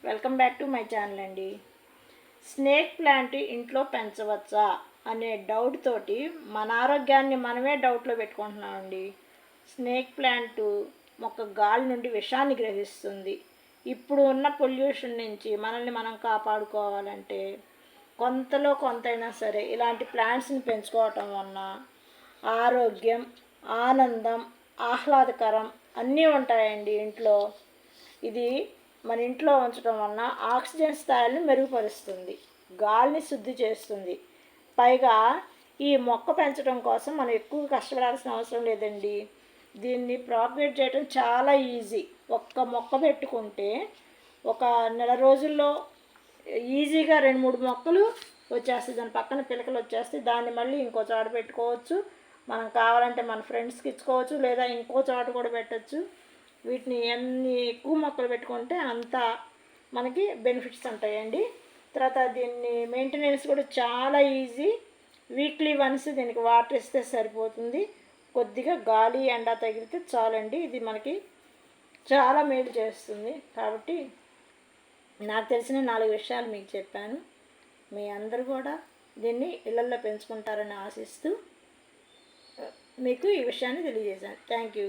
Welcome back to my channel అండి. Snake plant ఇంట్లో పెంచవచ్చా అనే డౌట్ తోటి మన ఆరోగ్యాన్ని మనమే డౌట్లో పెట్టుకుంటున్నామండి. స్నేక్ ప్లాంట్ మొక్క గాలి నుండి విషాన్ని గ్రహిస్తుంది. ఇప్పుడు ఉన్న పొల్యూషన్ నుంచి మనల్ని మనం కాపాడుకోవాలంటే కొంతలో కొంతైనా సరే ఇలాంటి ప్లాంట్స్ని పెంచుకోవటం వలన ఆరోగ్యం, ఆనందం, ఆహ్లాదకరం అన్నీ ఉంటాయండి ఇంట్లో. ఇది మన ఇంట్లో ఉంచడం వలన ఆక్సిజన్ స్థాయిని మెరుగుపరుస్తుంది, గాలిని శుద్ధి చేస్తుంది. పైగా ఈ మొక్క పెంచడం కోసం మనం ఎక్కువ కష్టపడాల్సిన అవసరం లేదండి. దీన్ని ప్రాపగేట్ చేయడం చాలా ఈజీ. ఒక్క మొక్క పెట్టుకుంటే ఒక నెల రోజుల్లో ఈజీగా 2-3 మొక్కలు వచ్చేస్తాయి. దాని పక్కన పిలకలు వచ్చేస్తాయి. దాన్ని మళ్ళీ ఇంకో చోట పెట్టుకోవచ్చు. మనం కావాలంటే మన ఫ్రెండ్స్కి ఇచ్చుకోవచ్చు, లేదా ఇంకో చోట కూడా పెట్టచ్చు. వీటిని ఎన్ని ఎక్కువ మొక్కలు పెట్టుకుంటే అంత మనకి బెనిఫిట్స్ ఉంటాయండి. తర్వాత దీన్ని మెయింటెనెన్స్ కూడా చాలా ఈజీ. వీక్లీ వన్స్ దీనికి వాటర్ ఇస్తే సరిపోతుంది. కొద్దిగా గాలి ఎండ తగిలితే చాలండి. ఇది మనకి చాలా మేలు చేస్తుంది. కాబట్టి నాకు తెలిసిన 4 విషయాలు మీకు చెప్పాను. మీ అందరూ కూడా దీన్ని ఇళ్ళల్లో పెంచుకుంటారని ఆశిస్తూ మీకు ఈ విషయాన్ని తెలియజేశాను. Thank you.